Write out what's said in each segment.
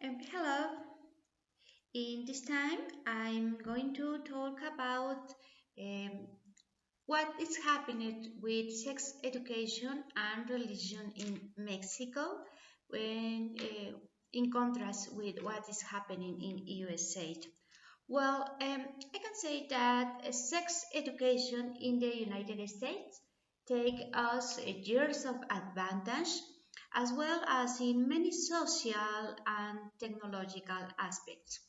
Hello. In this time, I'm going to talk about um, what is happening with sex education and religion in Mexico when, in contrast with what is happening in USA. Well, I can say that sex education in the United States take us years of advantage as well as in many social and technological aspects.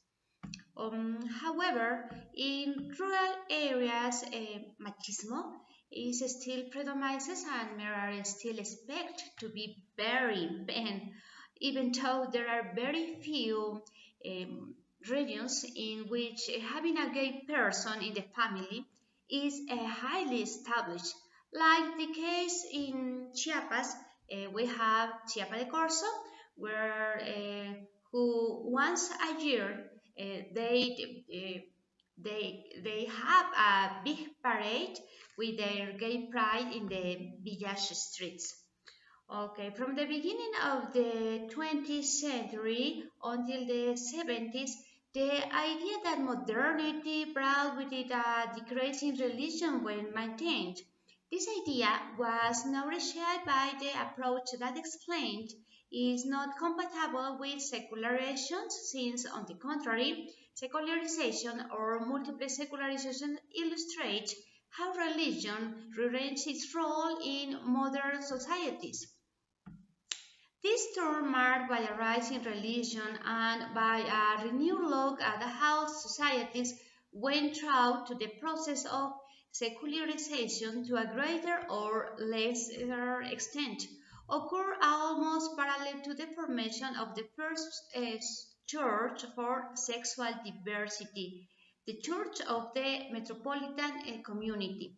However, in rural areas, machismo is still predominates and men are still expected to be very men, even though there are very few um, regions in which having a gay person in the family is highly established. Like the case in Chiapas, we have Chiapa de Corzo, where who once a year they have a big parade with their gay pride in the village streets. Okay, from the beginning of the 20th century until the 70s, the idea that modernity brought with it a decrease in religion was maintained. This idea was now rejected by the approach that explained is not compatible with secularization, since, on the contrary, secularization or multiple secularization illustrate how religion retains its role in modern societies. This turn marked by a rise in religion and by a renewed look at how societies went through to the process of secularization to a greater or lesser extent occur almost parallel to the formation of the first church for sexual diversity, the Church of the Metropolitan Community.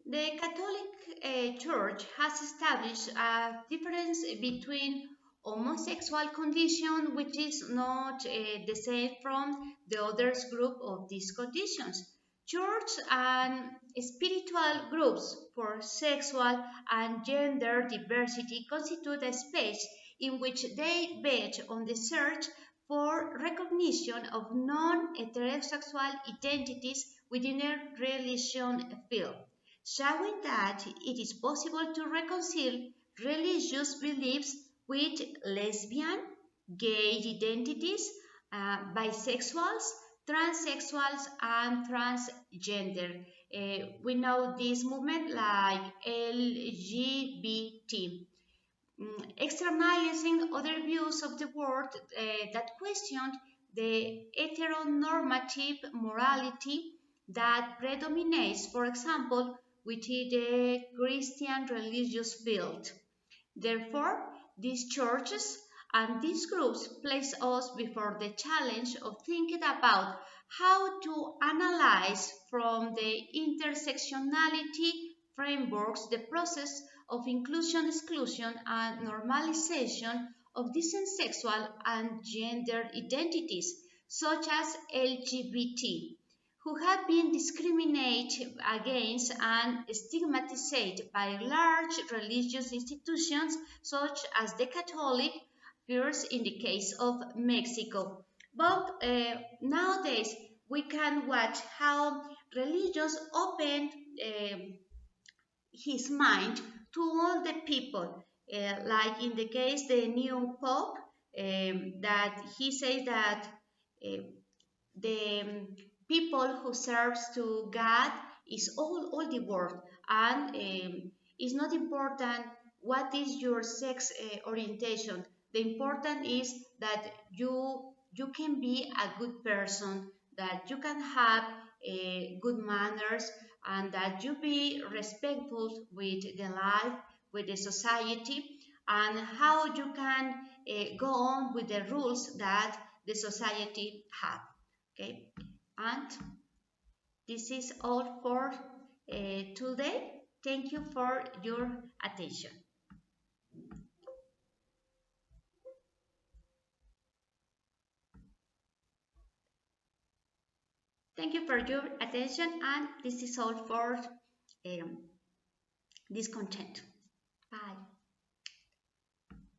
The Catholic Church has established a difference between homosexual condition, which is not the same from the others group of these conditions. Church and spiritual groups for sexual and gender diversity constitute a space in which they bet on the search for recognition of non-heterosexual identities within a religion field, showing that it is possible to reconcile religious beliefs with lesbian, gay identities, bisexuals, transsexuals, and transgender. We know this movement like LGBT. Externalizing other views of the world that questioned the heteronormative morality that predominates, for example, within the Christian religious field. Therefore, these churches and these groups place us before the challenge of thinking about how to analyze from the intersectionality frameworks the process of inclusion, exclusion, and normalization of decent sexual and gender identities, such as LGBT, who have been discriminated against and stigmatized by large religious institutions such as the Catholic Church in the case of Mexico. But nowadays we can watch how religions opened his mind to all the people, like in the case the new Pope, that he says that uh, the people who serves to God is all the world, and it's not important what is your sex orientation. The important is that you can be a good person, that you can have good manners, and that you be respectful with the life, with the society, and how you can go on with the rules that the society have. Okay, and this is all for today. Thank you for your attention. Thank you for your attention, and this is all for this content. Bye.